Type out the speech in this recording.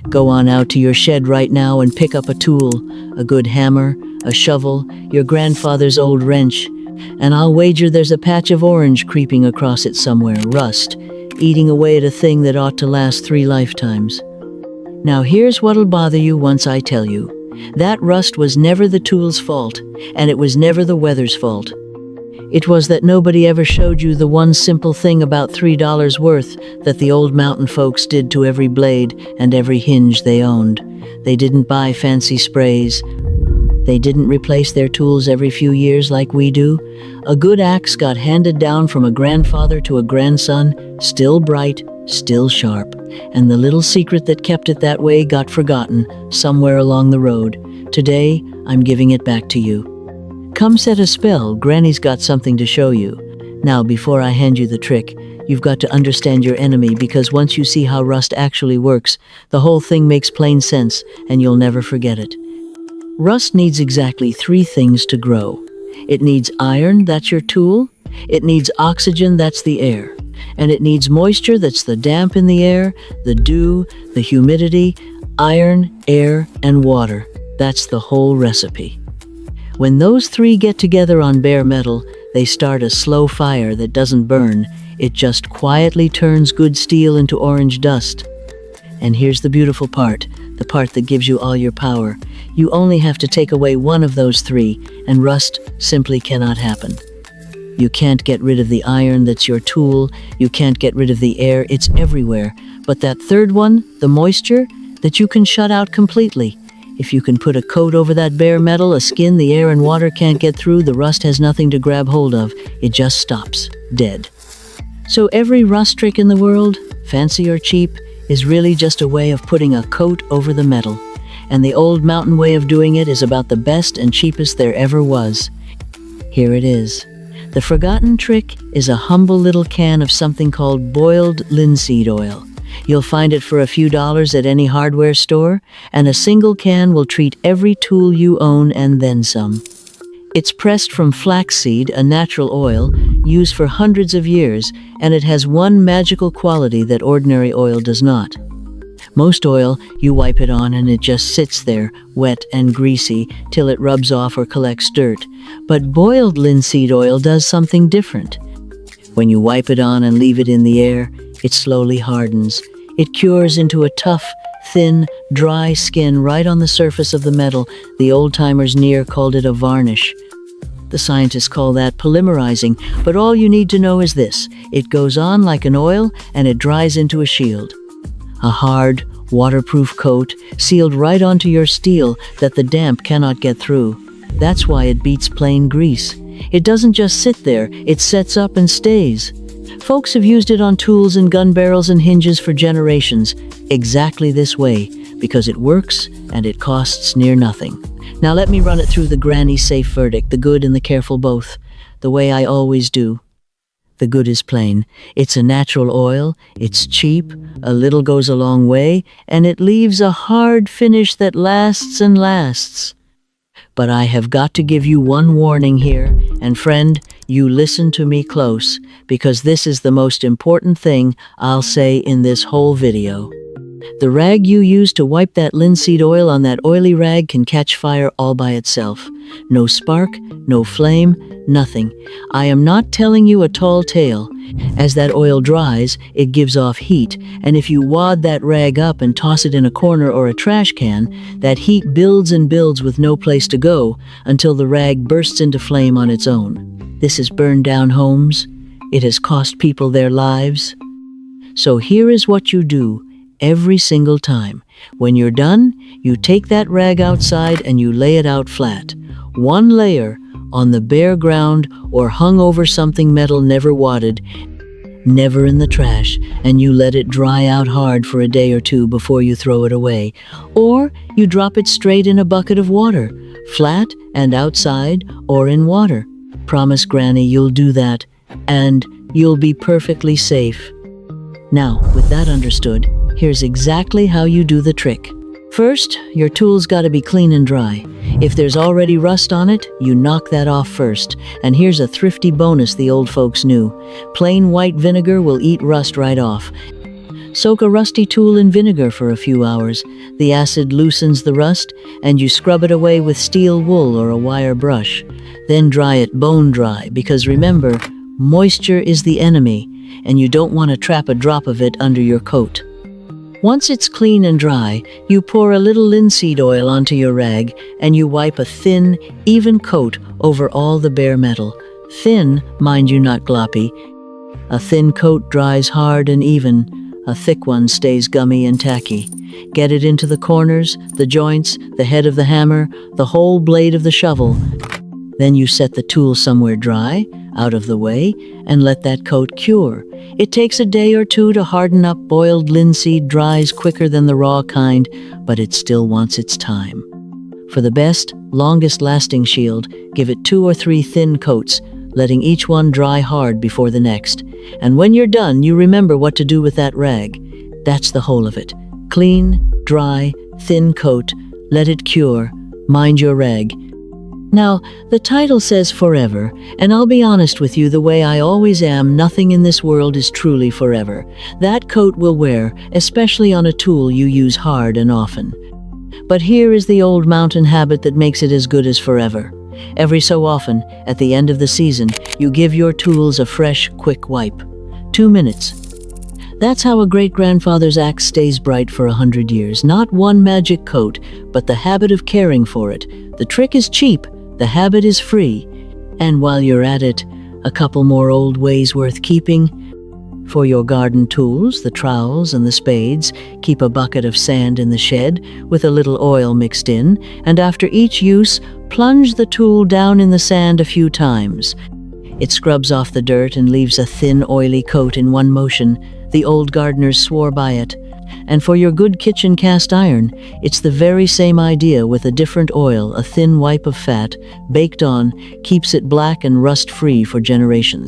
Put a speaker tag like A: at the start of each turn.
A: Go on out to your shed right now and pick up a tool, a good hammer, a shovel, your grandfather's old wrench, and I'll wager there's a patch of orange creeping across it somewhere, rust, eating away at a thing that ought to last 3 lifetimes. Now here's what'll bother you once I tell you. That rust was never the tool's fault, and it was never the weather's fault. It was that nobody ever showed you the one simple thing about $3 worth that the old mountain folks did to every blade and every hinge they owned. They didn't buy fancy sprays. They didn't replace their tools every few years like we do. A good axe got handed down from a grandfather to a grandson, still bright, still sharp. And the little secret that kept it that way got forgotten somewhere along the road. Today, I'm giving it back to you. Come set a spell, Granny's got something to show you. Now, before I hand you the trick, you've got to understand your enemy, because once you see how rust actually works, the whole thing makes plain sense and you'll never forget it. Rust needs exactly 3 things to grow. It needs iron, that's your tool. It needs oxygen, that's the air. And it needs moisture, that's the damp in the air, the dew, the humidity, iron, air, and water. That's the whole recipe. When those 3 get together on bare metal, they start a slow fire that doesn't burn. It just quietly turns good steel into orange dust. And here's the beautiful part, the part that gives you all your power. You only have to take away one of those 3, and rust simply cannot happen. You can't get rid of the iron, that's your tool. You can't get rid of the air, it's everywhere. But that 3rd one, the moisture, that you can shut out completely. If you can put a coat over that bare metal, a skin the air and water can't get through, the rust has nothing to grab hold of. It just stops, dead. So every rust trick in the world, fancy or cheap, is really just a way of putting a coat over the metal. And the old mountain way of doing it is about the best and cheapest there ever was. Here it is. The forgotten trick is a humble little can of something called boiled linseed oil. You'll find it for a few dollars at any hardware store, and a single can will treat every tool you own and then some. It's pressed from flaxseed, a natural oil, used for hundreds of years, and it has one magical quality that ordinary oil does not. Most oil, you wipe it on and it just sits there, wet and greasy, till it rubs off or collects dirt. But boiled linseed oil does something different. When you wipe it on and leave it in the air, it slowly hardens. It cures into a tough, thin, dry skin right on the surface of the metal. The old-timers near called it a varnish. The scientists call that polymerizing, but all you need to know is this: it goes on like an oil and it dries into a shield. A hard, waterproof coat, sealed right onto your steel that the damp cannot get through. That's why it beats plain grease. It doesn't just sit there, it sets up and stays. Folks have used it on tools and gun barrels and hinges for generations, exactly this way, because it works and it costs near nothing. Now let me run it through the granny safe verdict, the good and the careful both, the way I always do. The good is plain. It's a natural oil, it's cheap, a little goes a long way, and it leaves a hard finish that lasts and lasts. But I have got to give you one warning here, and friend, you listen to me close, because this is the most important thing I'll say in this whole video. The rag you use to wipe that linseed oil on that oily rag can catch fire all by itself. No spark, no flame, nothing. I am not telling you a tall tale. As that oil dries, it gives off heat, and if you wad that rag up and toss it in a corner or a trash can, that heat builds and builds with no place to go until the rag bursts into flame on its own. This has burned down homes. It has cost people their lives. So here is what you do every single time. When you're done, you take that rag outside and you lay it out flat. One layer on the bare ground or hung over something metal, never wadded, never in the trash, and you let it dry out hard for a day or 2 before you throw it away. Or you drop it straight in a bucket of water, flat and outside or in water. Promise, Granny, you'll do that, and you'll be perfectly safe. Now, with that understood, here's exactly how you do the trick. First, your tool's gotta be clean and dry. If there's already rust on it, you knock that off first. And here's a thrifty bonus the old folks knew. Plain white vinegar will eat rust right off. Soak a rusty tool in vinegar for a few hours. The acid loosens the rust, and you scrub it away with steel wool or a wire brush. Then dry it bone dry, because remember, moisture is the enemy, and you don't want to trap a drop of it under your coat. Once it's clean and dry, you pour a little linseed oil onto your rag, and you wipe a thin, even coat over all the bare metal. Thin, mind you, not gloppy. A thin coat dries hard and even. A thick one stays gummy and tacky. Get it into the corners, the joints, the head of the hammer, the whole blade of the shovel. Then you set the tool somewhere dry, out of the way, and let that coat cure. It takes a day or two to harden up. Boiled linseed dries quicker than the raw kind, but it still wants its time. For the best, longest-lasting shield, give it 2 or 3 thin coats, letting each one dry hard before the next. And when you're done, you remember what to do with that rag. That's the whole of it. Clean, dry, thin coat, let it cure, mind your rag. Now, the title says forever, and I'll be honest with you, the way I always am, nothing in this world is truly forever. That coat will wear, especially on a tool you use hard and often. But here is the old mountain habit that makes it as good as forever. Every so often, at the end of the season, you give your tools a fresh, quick wipe. 2 minutes. That's how a great-grandfather's axe stays bright for 100 years. Not one magic coat, but the habit of caring for it. The trick is cheap, the habit is free. And while you're at it, a couple more old ways worth keeping. For your garden tools, the trowels and the spades, keep a bucket of sand in the shed with a little oil mixed in, and after each use, plunge the tool down in the sand a few times. It scrubs off the dirt and leaves a thin, oily coat in one motion. The old gardeners swore by it. And for your good kitchen cast iron, it's the very same idea with a different oil. A thin wipe of fat, baked on, keeps it black and rust-free for generations.